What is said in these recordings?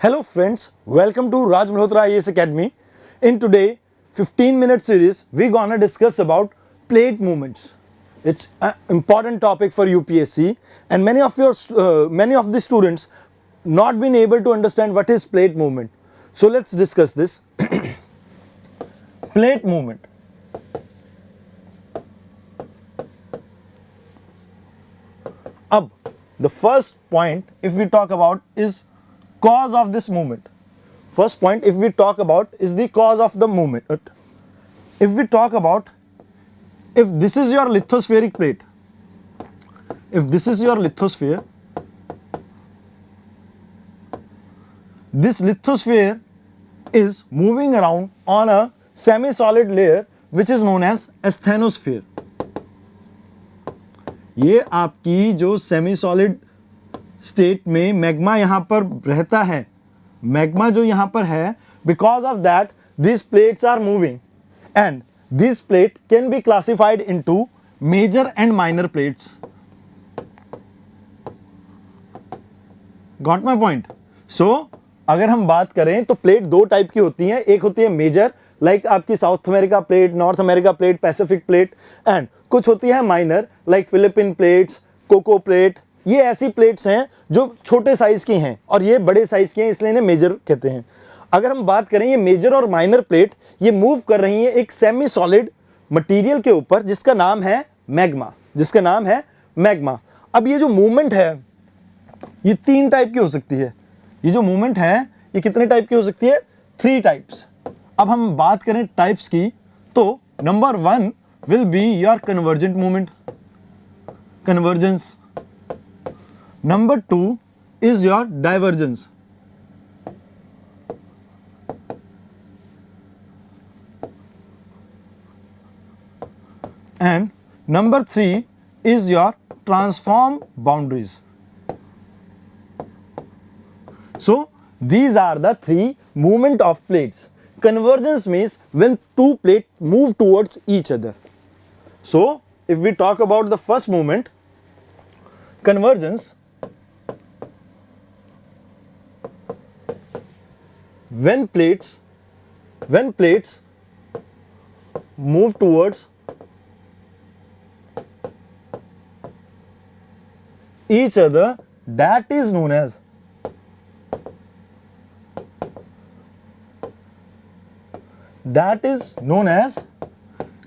Hello friends, welcome to Raj Malhotra IAS Academy. In today 15-minute series, we're gonna discuss about plate movements. It's an important topic for UPSC, and many of the students not been able to understand what is plate movement. So let's discuss this. Plate movement. Ab, the first point if we talk about is cause of this movement. First point if we talk about is the cause of the movement. If we talk about, if this is your lithospheric plate, if this is your lithosphere, this lithosphere is moving around on a semi-solid layer which is known as asthenosphere. ये आपकी जो semi solid state में magma यहां पर रहता है, magma जो यहां पर है, because of that these plates are moving and this plate can be classified into major and minor plates. Got my point? So अगर हम बात करें तो प्लेट दो टाइप की होती हैं. एक होती है मेजर, लाइक आपकी South America plate, North America plate, Pacific plate, and कुछ होती है minor like Philippine plates, Coco plate. ये ऐसी प्लेट्स हैं जो छोटे साइज की हैं और ये बड़े साइज की हैं, इसलिए इन्हें मेजर कहते हैं. अगर हम बात करें ये मेजर और माइनर प्लेट, ये मूव कर रही है एक सेमी सॉलिड मटेरियल के ऊपर जिसका नाम है मैग्मा, जिसका नाम है मैग्मा. अब ये जो मूवमेंट है ये तीन टाइप की हो सकती है. ये जो मूवमेंट है ये कितने टाइप की हो सकती है? 3 टाइप्स. अब हम बात करें टाइप्स की तो number 1 will be your convergent movement, convergence. Number 2 is your divergence. And number 3 is your transform boundaries. So these are the 3 movement of plates. Convergence means when two plates move towards each other. So if we talk about the first movement, convergence, when plates move towards each other, that is known as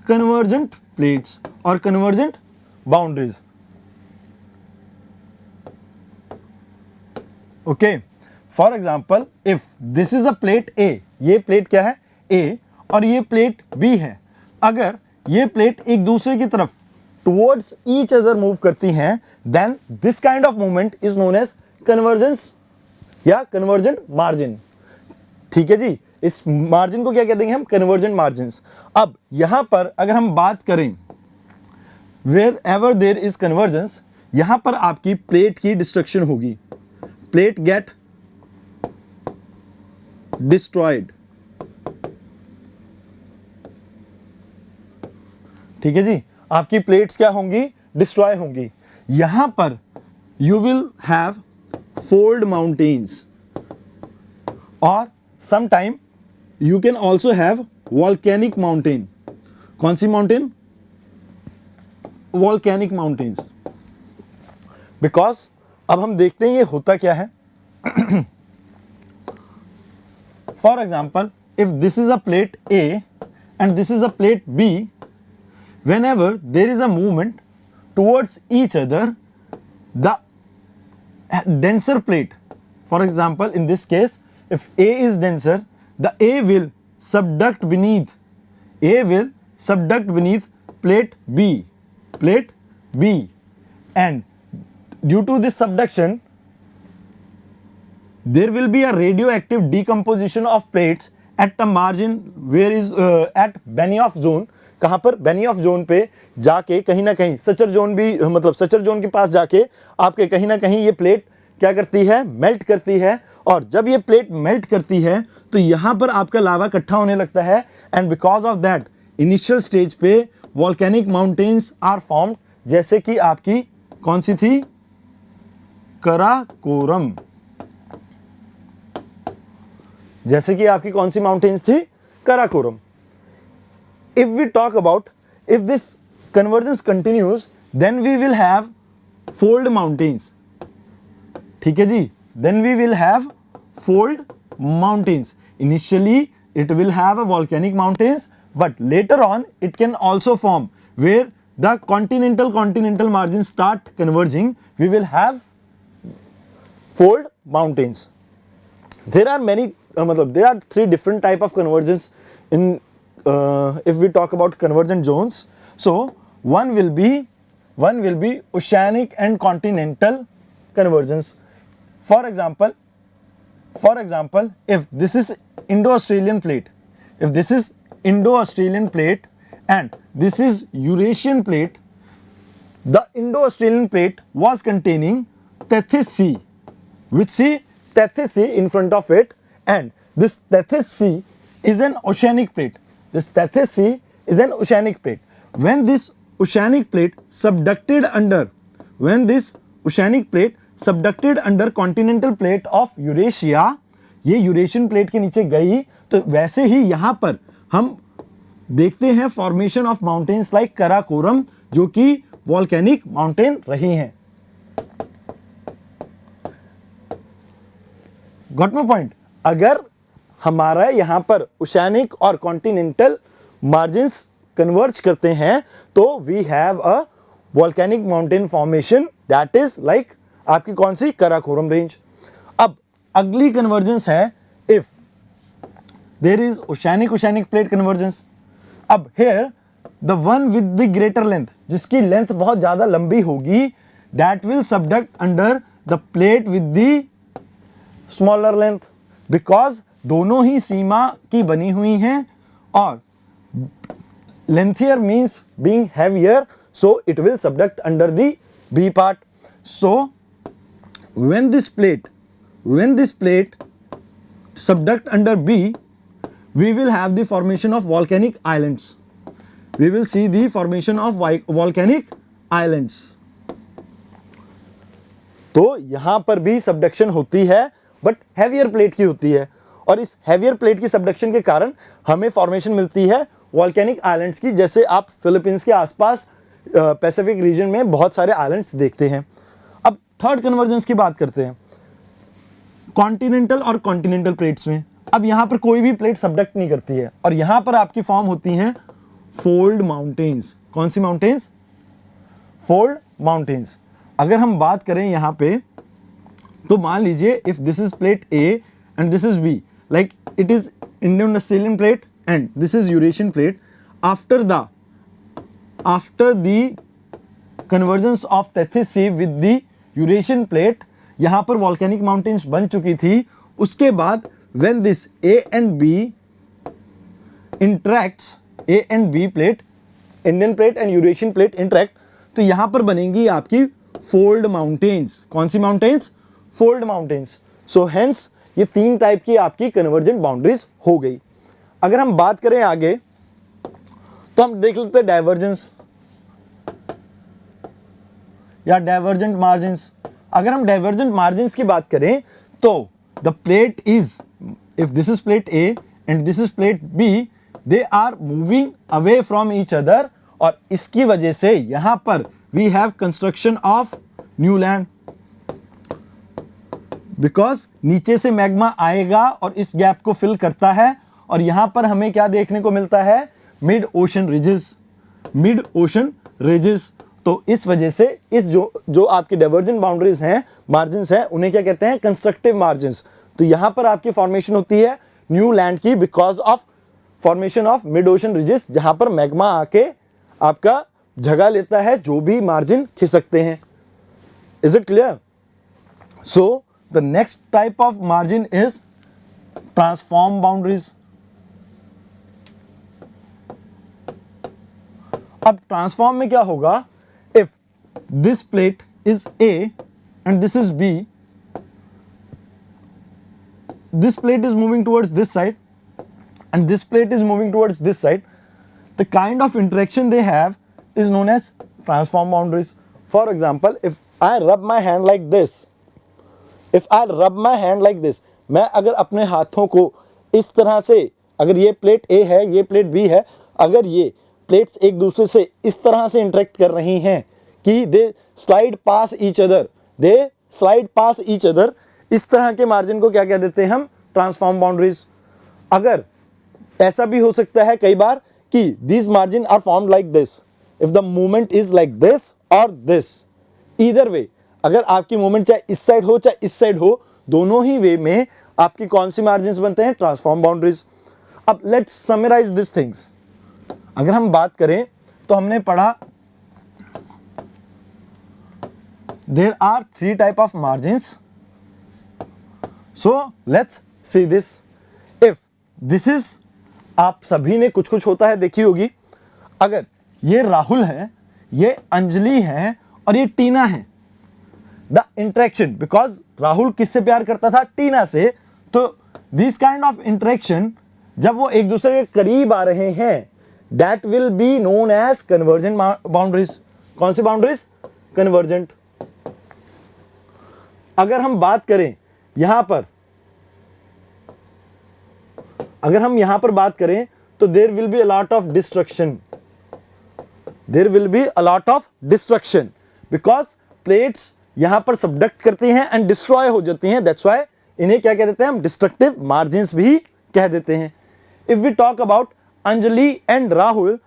convergent plates or convergent boundaries. Okay, for example, if this is a plate A, ये plate क्या है? A, और ये plate B है. अगर ये plate एक दूसरे की तरफ towards each other move करती हैं, then this kind of movement is known as convergence या convergent margin. ठीक है जी, इस मार्जिन को क्या कह देंगे हम? convergent margins. अब यहां पर अगर हम बात करें wherever there is convergence, यहां पर आपकी प्लेट की डिस्ट्रक्शन होगी, प्लेट गेट डिस्ट्रॉयड. ठीक है जी, आपकी प्लेट्स क्या होंगी? डिस्ट्रॉय होंगी. यहां पर you will have fold mountains और sometime you can also have volcanic mountain. कौन सी माउंटेन? Volcanic mountains. बिकॉज अब हम देखते हैं ये होता क्या है. For example, if this is a plate A and this is a plate B, whenever there is a movement towards each other, the denser plate, for example in this case if A is denser, the A will subduct beneath plate B, and due to this subduction there will be a radioactive decomposition of plates at the margin where is at Benioff zone. कहां पर? बेनियॉफ zone पे जाके कहीं ना कहीं suture zone भी, मतलब suture zone के पास जाके आपके कहीं ना कहीं ये प्लेट क्या करती है? मेल्ट करती है. और जब ये प्लेट मेल्ट करती है तो यहां पर आपका लावा इकट्ठा होने लगता है, and because of that initial stage पे वॉल्केनिक माउंटेन्स आर फॉर्म्ड, जैसे कि आपकी कौन सी थी? कराकोरम. जैसे कि आपकी कौन सी माउंटेन्स थी, Karakoram. If we talk about, if this convergence continues, then we will have fold mountains. ठीक है जी, then we will have fold mountains. Initially it will have a volcanic mountains, but later on it can also form where the continental margins start converging. We will have fold mountains. There are many there are three different type of convergence in if we talk about convergent zones. So one will be oceanic and continental convergence. For example, if this is Indo-Australian plate, and this is Eurasian plate, the Indo-Australian plate was containing Tethys Sea, which sea, Tethys Sea in front of it, and this Tethys Sea is an oceanic plate. When this oceanic plate subducted under continental plate of Eurasia, ये Eurasian plate के नीचे गई, तो वैसे ही यहां पर हम देखते हैं formation of mountains like Karakoram, जो कि वॉल्केनिक माउंटेन रही हैं. Got my point? अगर हमारा यहां पर ओशियानिक और कॉन्टिनेंटल मार्जिन्स कन्वर्ज करते हैं, तो we have a volcanic mountain formation that is like आपकी कौन सी, कराकोरम रेंज. अब अगली कन्वर्जेंस है if there is oceanic plate convergence. अब here the one with the greater length, जिसकी लेंथ बहुत ज्यादा लंबी होगी, that will subduct under the plate with the smaller length, because दोनों ही सीमा की बनी हुई हैं और lengthier means being heavier, so it will subduct under the B part. So when this plate subduct under B, we will have the formation of volcanic islands. We will see the formation of volcanic islands. तो यहां पर भी subduction होती है, but heavier plate की होती है, और इस हैवियर प्लेट की सबडक्शन के कारण हमें फॉर्मेशन मिलती है वॉल्केनिक आइलैंड्स की, जैसे आप फिलीपींस के आसपास पैसिफिक रीजन में बहुत सारे आइलैंड्स देखते हैं. अब थर्ड कन्वर्जेंस की बात करते हैं कॉन्टिनेंटल और कॉन्टिनेंटल प्लेट्स में. अब यहां पर कोई भी प्लेट सबडक्ट नहीं करती है, और यहां पर आपकी फॉर्म होती हैं फोल्ड माउंटेन्स. कौन सी माउंटेन्स? Fold mountains. अगर हम बात करें यहां पे, तो मान लीजिए if this is plate A and this is B, like it is Indian Australian plate and this is Eurasian plate. After the convergence of Tethys Sea with the Eurasian plate, यहाँ पर volcanic mountains बन चुकी थी. उसके बाद when this A and B interacts, A and B plate, Indian plate and Eurasian plate interact, तो यहाँ पर बनेंगी आपकी fold mountains. कौन सी mountains? Fold mountains. So hence ये तीन टाइप की आपकी convergent boundaries हो गई. अगर हम बात करें आगे, तो हम देख लेते हैं डाइवर्जेंस या डाइवर्जेंट मार्जिन्स. अगर हम डाइवर्जेंट मार्जिन्स की बात करें, तो the plate is, if this is plate A and this is plate B, they are moving away from each other, और इसकी वजह से यहां पर we have construction of new land, because नीचे से मैग्मा आएगा और इस गैप को फिल करता है, और यहां पर हमें क्या देखने को मिलता है? Mid ocean ridges. तो इस वजह से इस जो आपकी डाइवर्जेंट बाउंड्रीज हैं, मार्जिन्स हैं, उन्हें क्या कहते हैं? Constructive margins. तो यहां पर आपकी फॉर्मेशन होती है न्यू लैंड की, because of formation of mid ocean ridges, जहां पर मैग्मा आके आपका जगह लेता है, जो भी मार्जिन खिसकते हैं. Is it clear? So the next type of margin is transform boundaries. अब ट्रांसफॉर्म में क्या होगा? If this plate is A and this is B, this plate is moving towards this side and this plate is moving towards this side, the kind of interaction they have is known as transform boundaries. For example, if I rub my hand like this, मैं अगर अपने हाथों को इस तरह से, अगर ये प्लेट ए है, ये प्लेट बी है, अगर ये प्लेट्स एक दूसरे से इस तरह से इंटरेक्ट कर रही हैं कि दे स्लाइड पास ईच अदर, दे स्लाइड पास ईच अदर, इस तरह के मार्जिन को क्या कह देते हैं हम? Transform boundaries. अगर ऐसा भी हो सकता है कई बार कि these margin are formed like this, if the movement is like this or this, either way, अगर आपकी मूवमेंट चाहे इस साइड हो चाहे इस साइड हो, दोनों ही वे में आपकी कौन सी मार्जिन बनते हैं? Transform boundaries. अब लेट्स समराइज दिस थिंग्स। अगर हम बात करें तो हमने पढ़ा there are 3 type of margins, so let's see this. If this is, आप सभी ने कुछ कुछ होता है देखी होगी, अगर ये राहुल है, ये अंजलि है और ये टीना है, द इंटरेक्शन, बिकॉज राहुल किससे प्यार करता था? टीना से, तो दिस काइंड ऑफ इंटरेक्शन जब वो एक दूसरे के करीब आ रहे हैं, that will be known as convergent boundaries. कौन सी बाउंड्रीज? कन्वर्जेंट। अगर हम बात करें यहां पर, अगर हम यहां पर बात करें तो there will be a lot of destruction, there will be a lot of destruction, because plates यहां पर सबडक्ट करती हैं एंड डिस्ट्रॉय हो जाती हैं, दैट्स व्हाई इन्हें क्या कह देते हैं हम? डिस्ट्रक्टिव मार्जिन्स भी कह देते हैं। If we talk about Anjali and Rahul,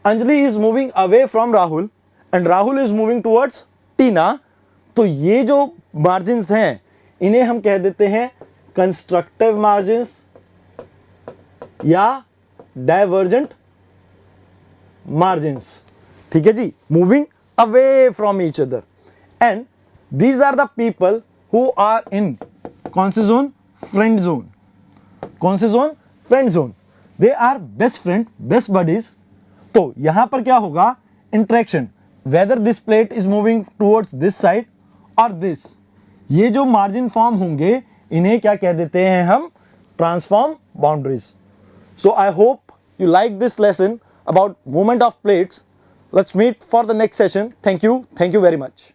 Anjali is moving away from Rahul and Rahul is moving towards Tina, तो ये जो मार्जिन्स हैं इन्हें हम कह देते हैं कंस्ट्रक्टिव मार्जिन्स या डाइवर्जेंट मार्जिन्स। ठीक है जी, moving away from each other, and these are the people who are in कौन से जोन? Friend zone. कौन से जोन? Friend zone. They are best friend, best buddies. तो यहां पर क्या होगा? Interaction, whether this plate is moving towards this side और दिस, ये जो मार्जिन फॉर्म होंगे इन्हें क्या कह देते हैं हम? Transform boundaries. So I hope you like this lesson about movement of plates. Let's meet for the next session. Thank you very much.